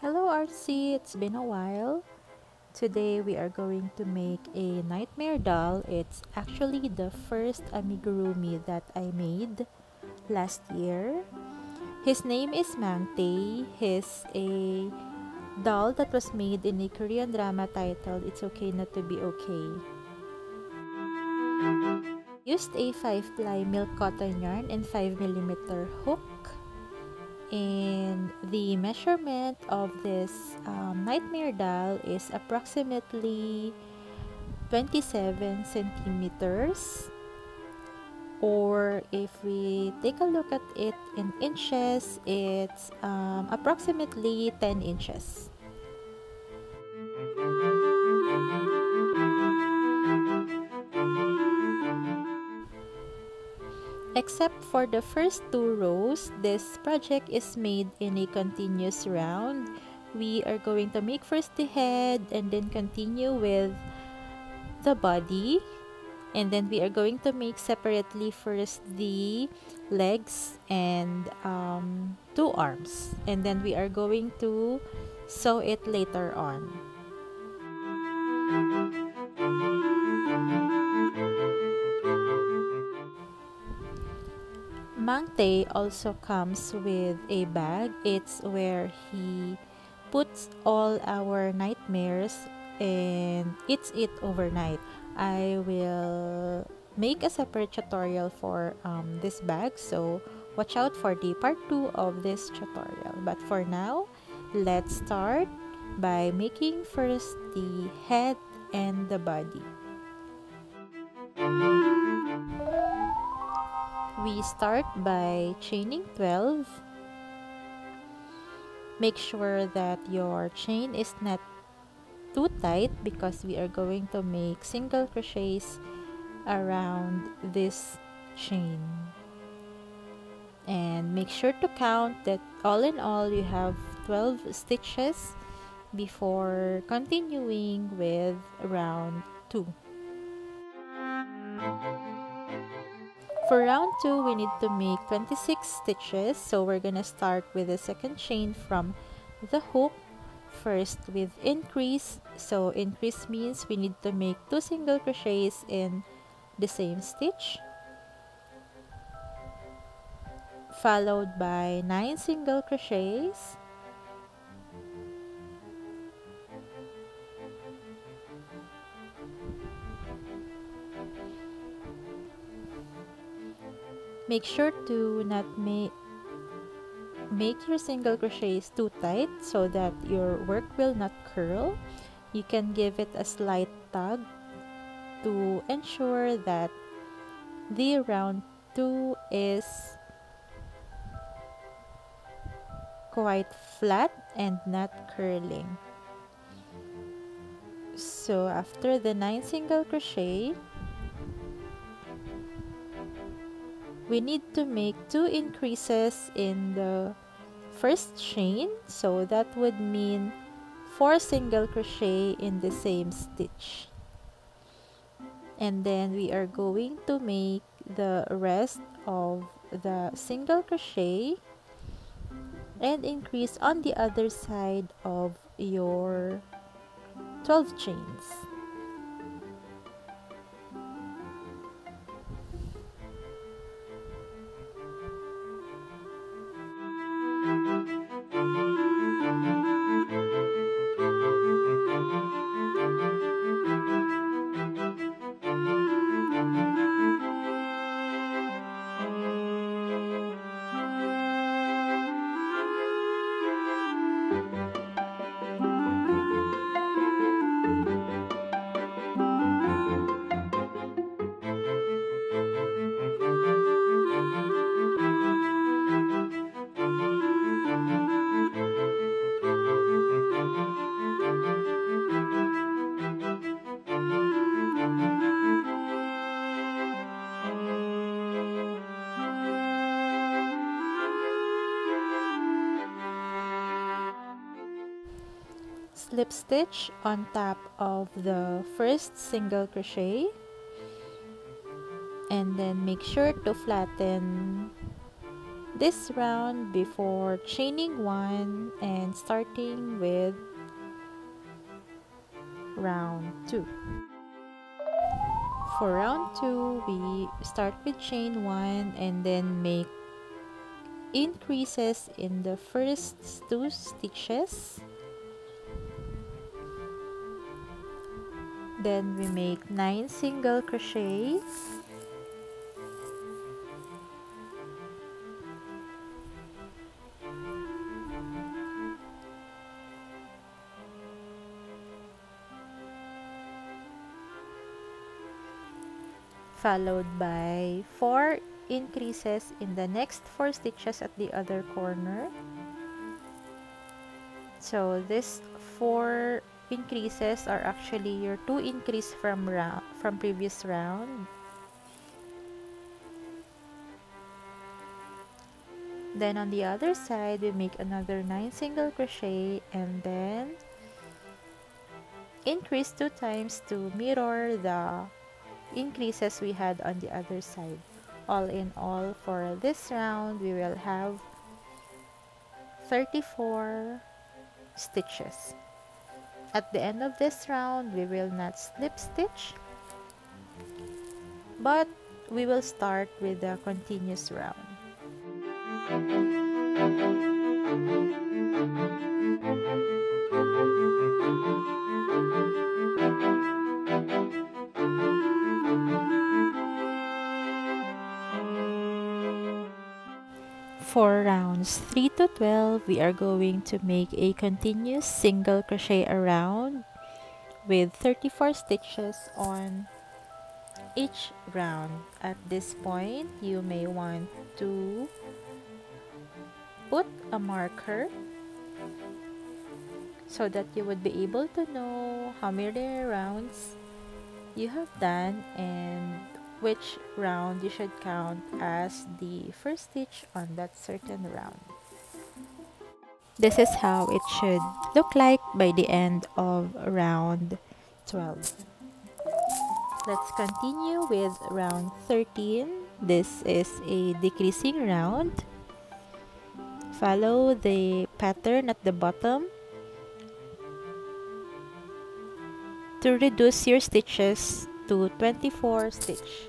Hello Artsy, it's been a while. Today we are going to make a nightmare doll. It's actually the first amigurumi that I made last year. His name is Mangtae. He's a doll that was made in a Korean drama titled It's Okay Not to Be Okay. Used a 5-ply milk cotton yarn and 5mm hook. And the measurement of this nightmare doll is approximately 27 centimeters, or if we take a look at it in inches, it's approximately 10 inches. Except for the first 2 rows, this project is made in a continuous round. We are going to make first the head and then continue with the body, and then we are going to make separately first the legs and 2 arms, and then we are going to sew it later on. Mangtae also comes with a bag. It's where he puts all our nightmares and eats it overnight. I will make a separate tutorial for this bag, so watch out for the part 2 of this tutorial. But for now, let's start by making first the head and the body. We start by chaining 12. Make sure that your chain is not too tight because we are going to make single crochets around this chain. And make sure to count that all in all you have 12 stitches before continuing with round 2. For round 2, we need to make 26 stitches, so we're gonna start with the second chain from the hook, first with increase. So increase means we need to make 2 single crochets in the same stitch, followed by 9 single crochets, make sure to not make your single crochets too tight so that your work will not curl. You can give it a slight tug to ensure that the round 2 is quite flat and not curling. So after the 9 single crochet, we need to make 2 increases in the first chain, so that would mean 4 single crochet in the same stitch. And then we are going to make the rest of the single crochet and increase on the other side of your 12 chains. Slip stitch on top of the first single crochet, and then make sure to flatten this round before chaining 1 and starting with round 2. For round 2, we start with chain 1 and then make increases in the first 2 stitches. Then we make 9 single crochet. Followed by 4 increases in the next 4 stitches at the other corner. So this 4 increases are actually your 2 increase from previous round. Then on the other side, we make another 9 single crochet and then increase 2 times to mirror the increases we had on the other side. All in all, for this round, we will have 34 stitches. At the end of this round, we will not slip stitch, but we will start with the continuous round. For rounds 3 to 12, we are going to make a continuous single crochet around with 34 stitches on each round. At this point, you may want to put a marker so that you would be able to know how many rounds you have done and which round you should count as the first stitch on that certain round. This is how it should look like by the end of round 12. Let's continue with round 13. This is a decreasing round. Follow the pattern at the bottom to reduce your stitches to 24 stitch.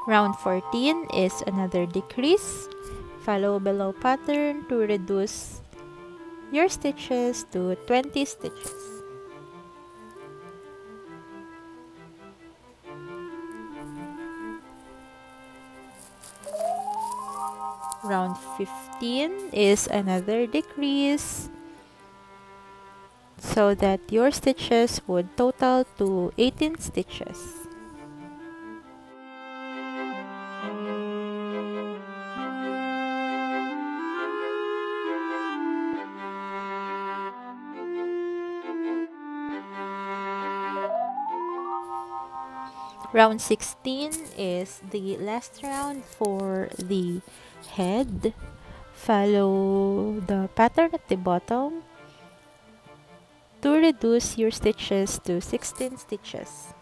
Round 14 is another decrease. Follow below pattern to reduce your stitches to 20 stitches. Round 15 is another decrease so that your stitches would total to 18 stitches. Round 16 is the last round for the head. Follow the pattern at the bottom to reduce your stitches to 16 stitches.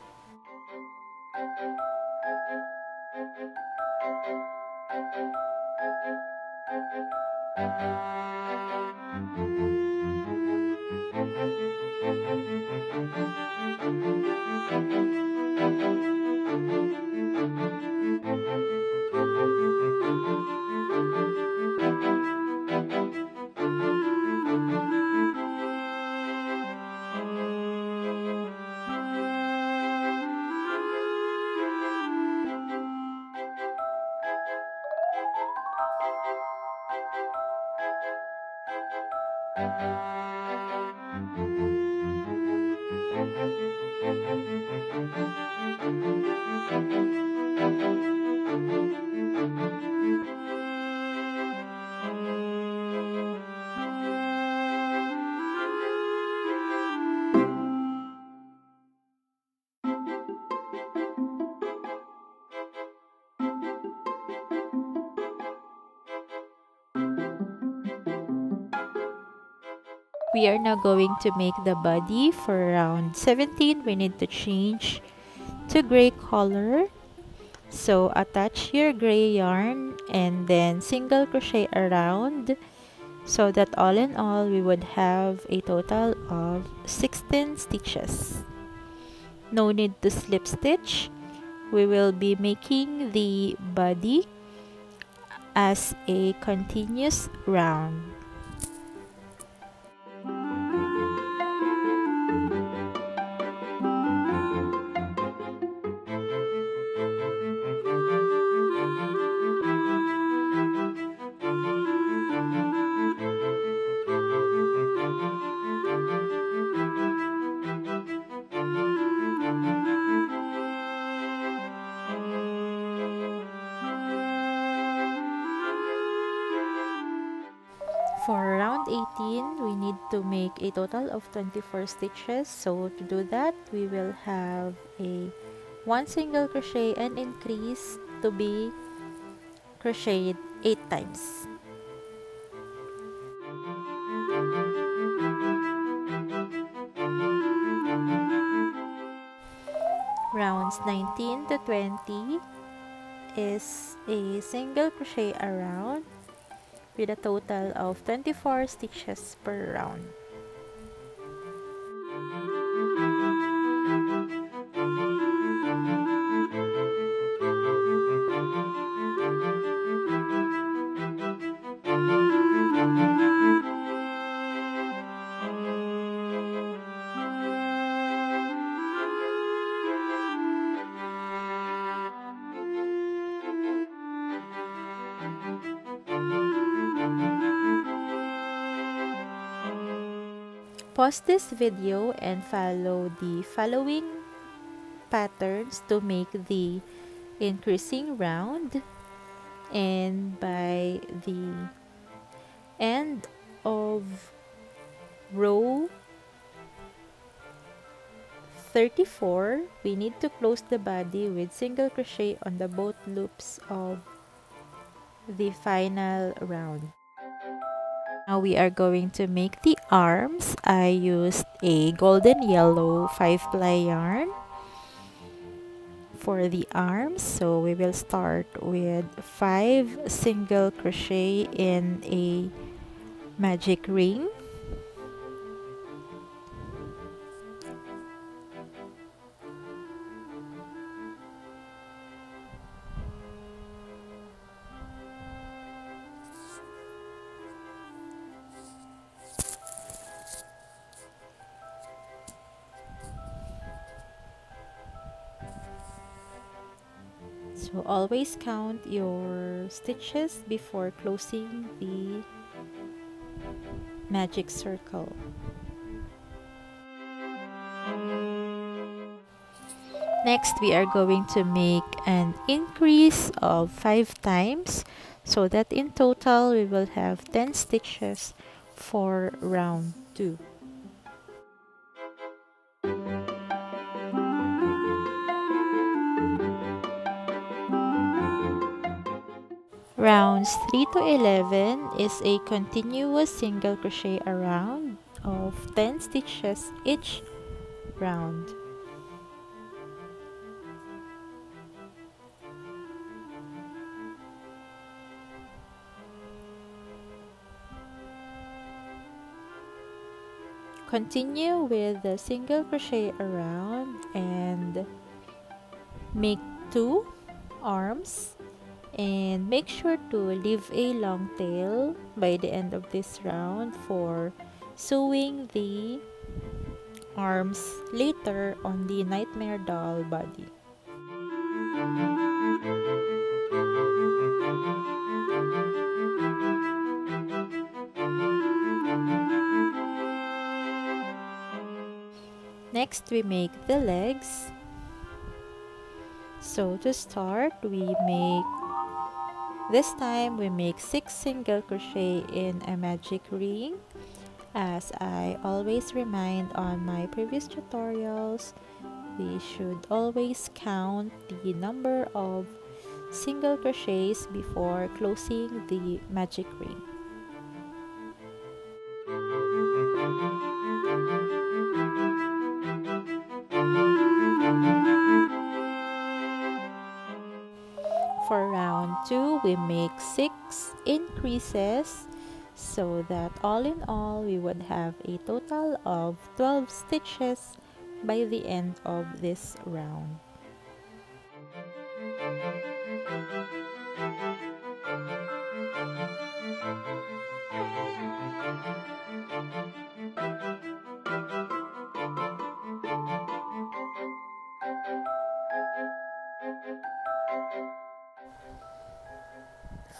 We are now going to make the body for round 17. We need to change to gray color. So attach your gray yarn and then single crochet around, so that all in all we would have a total of 16 stitches. No need to slip stitch. We will be making the body as a continuous round. For round 18, we need to make a total of 24 stitches. So to do that, we will have a 1 single crochet and increase to be crocheted 8 times. Rounds 19 to 20 is a single crochet around with a total of 24 stitches per round. Pause this video and follow the following patterns to make the increasing round, and by the end of row 34, we need to close the body with single crochet on the both loops of the final round. Now we are going to make the arms. I used a golden yellow 5-ply yarn for the arms. So we will start with 5 single crochet in a magic ring. So always count your stitches before closing the magic circle. Next, we are going to make an increase of 5 times, so that in total we will have 10 stitches for round 2. Rounds 3 to 11 is a continuous single crochet around of 10 stitches each round. continue with the single crochet around and make 2 arms, and make sure to leave a long tail by the end of this round for sewing the arms later on the nightmare doll body. Next, we make the legs. So to start, this time we make 6 single crochet in a magic ring. As I always remind on my previous tutorials, we should always count the number of single crochets before closing the magic ring. For round 2, we make 6 increases, so that all in all we would have a total of 12 stitches by the end of this round.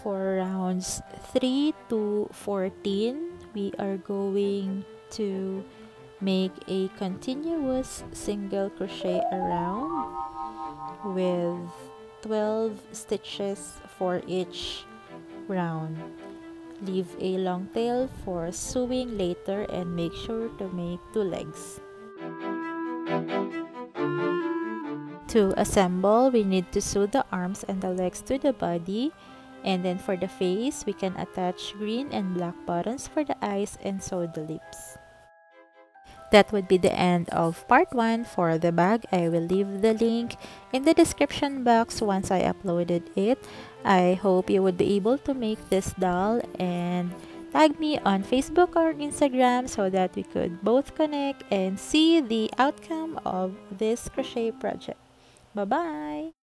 For rounds 3 to 14, we are going to make a continuous single crochet around with 12 stitches for each round. Leave a long tail for sewing later and make sure to make 2 legs. To assemble, we need to sew the arms and the legs to the body. And then for the face, we can attach green and black buttons for the eyes and sew the lips. That would be the end of part 1 for the bag. I will leave the link in the description box once I uploaded it. I hope you would be able to make this doll and tag me on Facebook or Instagram so that we could both connect and see the outcome of this crochet project. Bye-bye!